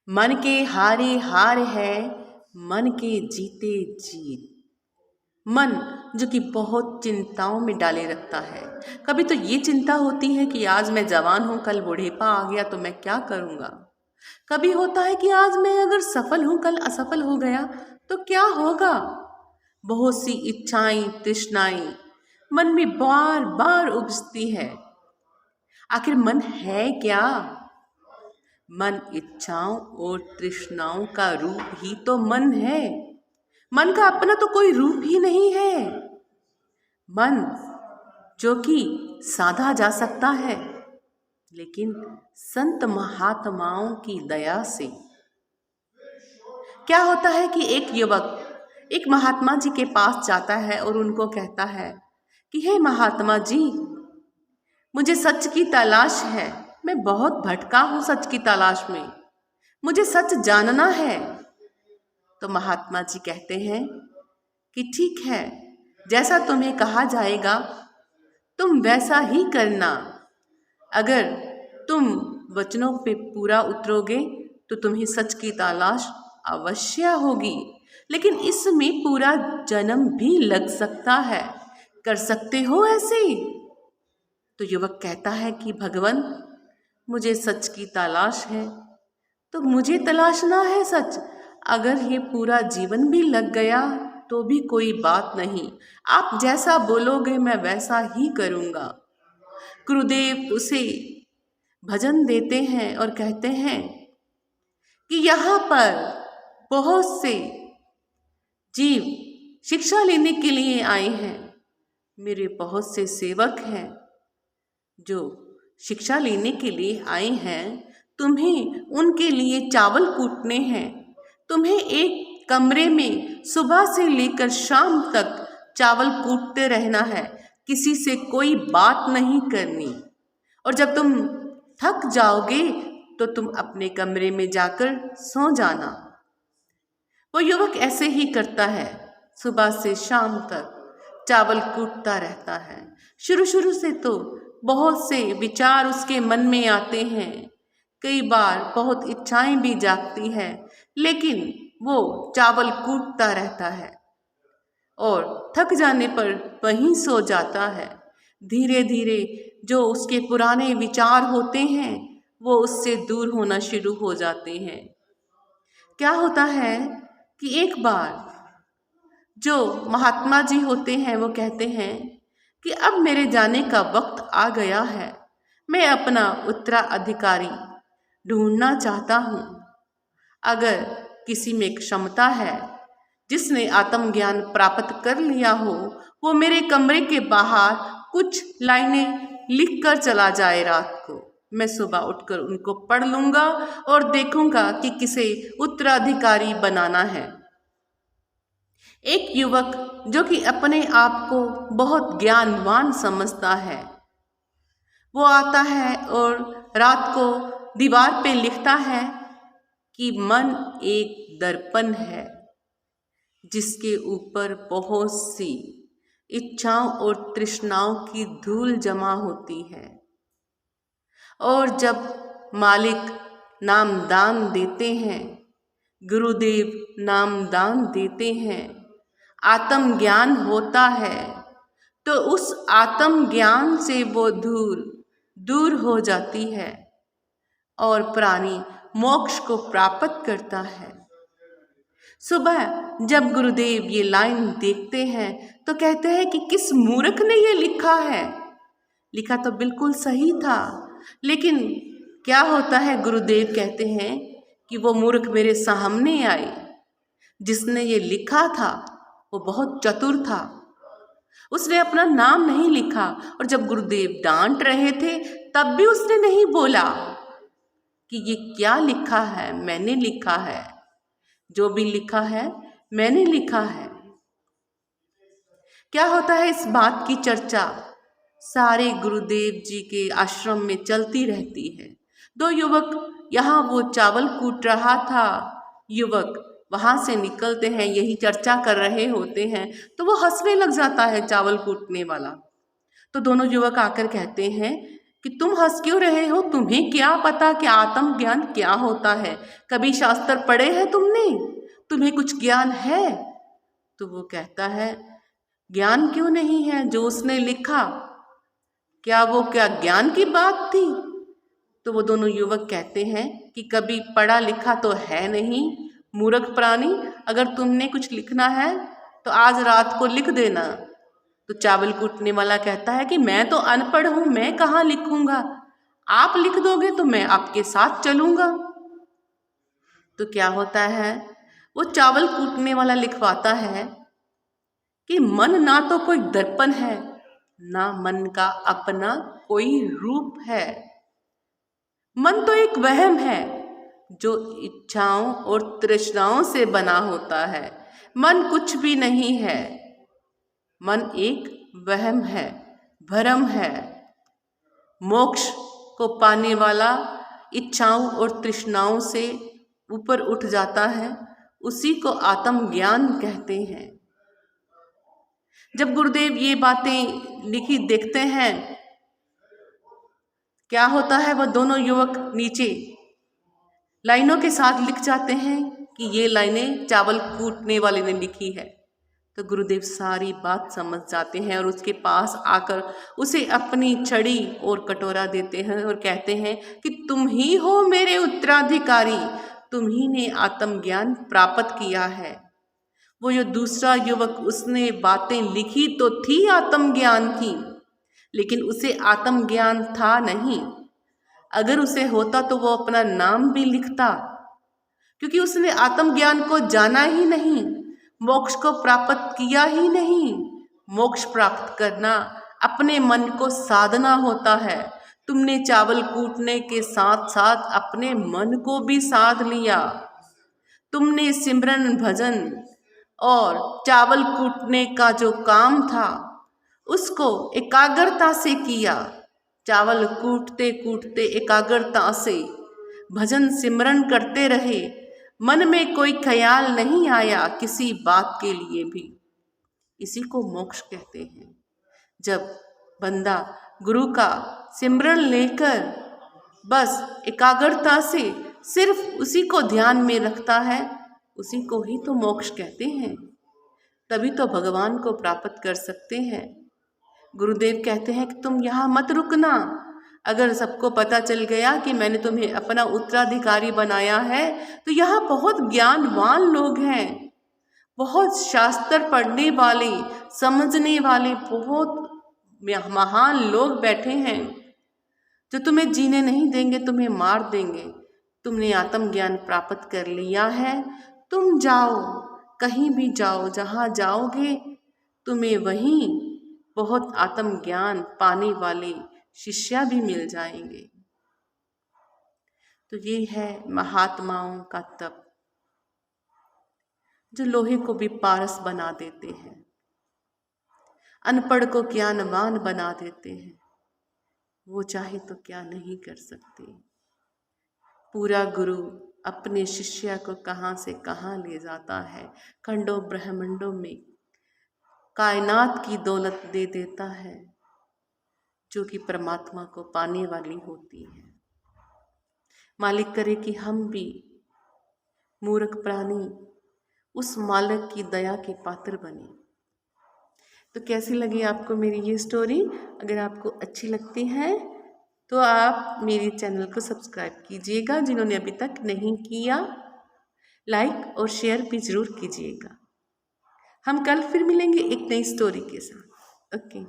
मन के हारे हार है, मन के जीते जीत। मन जो कि बहुत चिंताओं में डाले रखता है। कभी तो ये चिंता होती है कि आज मैं जवान हूँ, कल बुढ़ेपा आ गया तो मैं क्या करूँगा। कभी होता है कि आज मैं अगर सफल हूँ, कल असफल हो गया तो क्या होगा। बहुत सी इच्छाएं, तृष्णाएं मन में बार बार उगजती है। आखिर मन है क्या? मन इच्छाओं और तृष्णाओं का रूप ही तो मन है। मन का अपना तो कोई रूप ही नहीं है। मन जो कि साधा जा सकता है, लेकिन संत महात्माओं की दया से क्या होता है कि एक युवक एक महात्मा जी के पास जाता है और उनको कहता है कि हे महात्मा जी, मुझे सच की तलाश है। मैं बहुत भटका हूँ सच की तलाश में, मुझे सच जानना है। तो महात्मा जी कहते हैं कि ठीक है, जैसा तुम्हें कहा जाएगा तुम वैसा ही करना। अगर तुम वचनों पे पूरा उतरोगे तो तुम्हें सच की तलाश अवश्य होगी, लेकिन इसमें पूरा जन्म भी लग सकता है। कर सकते हो ऐसे? तो युवक कहता है कि भगवान, मुझे सच की तलाश है तो मुझे तलाशना है सच। अगर ये पूरा जीवन भी लग गया तो भी कोई बात नहीं, आप जैसा बोलोगे मैं वैसा ही करूँगा। गुरुदेव उसे भजन देते हैं और कहते हैं कि यहाँ पर बहुत से जीव शिक्षा लेने के लिए आए हैं। मेरे बहुत से सेवक हैं जो शिक्षा लेने के लिए आए हैं। तुम्हें उनके लिए चावल कूटने हैं। तुम्हें एक कमरे में सुबह से लेकर शाम तक चावल कूटते रहना है, किसी से कोई बात नहीं करनी। और जब तुम थक जाओगे तो तुम अपने कमरे में जाकर सो जाना। वो युवक ऐसे ही करता है, सुबह से शाम तक चावल कूटता रहता है। शुरू शुरू से तो बहुत से विचार उसके मन में आते हैं, कई बार बहुत इच्छाएं भी जागती हैं, लेकिन वो चावल कूटता रहता है और थक जाने पर वहीं सो जाता है। धीरे धीरे जो उसके पुराने विचार होते हैं वो उससे दूर होना शुरू हो जाते हैं। क्या होता है कि एक बार जो महात्मा जी होते हैं वो कहते हैं कि अब मेरे जाने का वक्त आ गया है, मैं अपना उत्तराधिकारी ढूंढना चाहता हूँ। अगर किसी में क्षमता है, जिसने आत्मज्ञान प्राप्त कर लिया हो, वो मेरे कमरे के बाहर कुछ लाइनें लिख कर चला जाए रात को। मैं सुबह उठकर उनको पढ़ लूँगा और देखूँगा कि किसे उत्तराधिकारी बनाना है। एक युवक जो कि अपने आप को बहुत ज्ञानवान समझता है, वो आता है और रात को दीवार पे लिखता है कि मन एक दर्पण है जिसके ऊपर बहुत सी इच्छाओं और तृष्णाओं की धूल जमा होती है। और जब मालिक नामदान देते हैं, गुरुदेव नामदान देते हैं, आत्मज्ञान होता है, तो उस आत्मज्ञान से वो धूल दूर हो जाती है और प्राणी मोक्ष को प्राप्त करता है। सुबह जब गुरुदेव ये लाइन देखते हैं तो कहते हैं कि किस मूर्ख ने ये लिखा है। लिखा तो बिल्कुल सही था, लेकिन क्या होता है, गुरुदेव कहते हैं कि वो मूर्ख मेरे सामने आए। जिसने ये लिखा था वो बहुत चतुर था, उसने अपना नाम नहीं लिखा, और जब गुरुदेव डांट रहे थे तब भी उसने नहीं बोला कि ये क्या लिखा है, मैंने लिखा है, जो भी लिखा है मैंने लिखा है। क्या होता है, इस बात की चर्चा सारे गुरुदेव जी के आश्रम में चलती रहती है। दो युवक, यहाँ वो चावल कूट रहा था, युवक वहाँ से निकलते हैं, यही चर्चा कर रहे होते हैं, तो वो हंसने लग जाता है चावल कूटने वाला। तो दोनों युवक आकर कहते हैं कि तुम हंस क्यों रहे हो, तुम्हें क्या पता कि आत्मज्ञान क्या होता है? कभी शास्त्र पढ़े हैं तुमने? तुम्हें कुछ ज्ञान है? तो वो कहता है, ज्ञान क्यों नहीं है? जो उसने लिखा क्या वो क्या ज्ञान की बात थी? तो वो दोनों युवक कहते हैं कि कभी पढ़ा लिखा तो है नहीं, मूर्ख प्राणी। अगर तुमने कुछ लिखना है तो आज रात को लिख देना। तो चावल कूटने वाला कहता है कि मैं तो अनपढ़ हूं, मैं कहाँ लिखूंगा, आप लिख दोगे तो मैं आपके साथ चलूंगा। तो क्या होता है, वो चावल कूटने वाला लिखवाता है कि मन ना तो कोई दर्पण है, ना मन का अपना कोई रूप है। मन तो एक वहम है जो इच्छाओं और तृष्णाओं से बना होता है। मन कुछ भी नहीं है, मन एक वहम है, भ्रम है। मोक्ष को पाने वाला इच्छाओं और तृष्णाओं से ऊपर उठ जाता है, उसी को आत्मज्ञान कहते हैं। जब गुरुदेव ये बातें लिखी देखते हैं, क्या होता है, वह दोनों युवक नीचे लाइनों के साथ लिख जाते हैं कि ये लाइनें चावल कूटने वाले ने लिखी है। तो गुरुदेव सारी बात समझ जाते हैं और उसके पास आकर उसे अपनी छड़ी और कटोरा देते हैं और कहते हैं कि तुम ही हो मेरे उत्तराधिकारी, तुम ही ने आत्मज्ञान प्राप्त किया है। वो जो दूसरा युवक, उसने बातें लिखी तो थी आत्मज्ञान की, लेकिन उसे आत्मज्ञान था नहीं। अगर उसे होता तो वो अपना नाम भी लिखता, क्योंकि उसने आत्मज्ञान को जाना ही नहीं, मोक्ष को प्राप्त किया ही नहीं। मोक्ष प्राप्त करना अपने मन को साधना होता है। तुमने चावल कूटने के साथ साथ अपने मन को भी साध लिया। तुमने सिमरन भजन और चावल कूटने का जो काम था उसको एकाग्रता से किया। चावल कूटते कूटते एकाग्रता से भजन सिमरन करते रहे, मन में कोई ख्याल नहीं आया किसी बात के लिए भी। इसी को मोक्ष कहते हैं। जब बंदा गुरु का सिमरन लेकर बस एकाग्रता से सिर्फ उसी को ध्यान में रखता है, उसी को ही तो मोक्ष कहते हैं। तभी तो भगवान को प्राप्त कर सकते हैं। गुरुदेव कहते हैं कि तुम यहाँ मत रुकना। अगर सबको पता चल गया कि मैंने तुम्हें अपना उत्तराधिकारी बनाया है, तो यहाँ बहुत ज्ञानवान लोग हैं, बहुत शास्त्र पढ़ने वाले, समझने वाले बहुत महान लोग बैठे हैं, जो तुम्हें जीने नहीं देंगे, तुम्हें मार देंगे। तुमने आत्मज्ञान प्राप्त कर लिया है, तुम जाओ, कहीं भी जाओ, जहाँ जाओगे तुम्हें वहीं बहुत आत्मज्ञान पाने वाले शिष्य भी मिल जाएंगे। तो ये है महात्माओं का तप, जो लोहे को भी पारस बना देते हैं, अनपढ़ को ज्ञानवान बना देते हैं। वो चाहे तो क्या नहीं कर सकते। पूरा गुरु अपने शिष्य को कहाँ से कहाँ ले जाता है, खंडों ब्रह्मांडों में कायनात की दौलत दे देता है, जो कि परमात्मा को पाने वाली होती है। मालिक करे कि हम भी मूर्ख प्राणी उस मालिक की दया के पात्र बने। तो कैसी लगी आपको मेरी ये स्टोरी? अगर आपको अच्छी लगती है तो आप मेरे चैनल को सब्सक्राइब कीजिएगा, जिन्होंने अभी तक नहीं किया, लाइक और शेयर भी ज़रूर कीजिएगा। हम कल फिर मिलेंगे एक नई स्टोरी के साथ। ओके।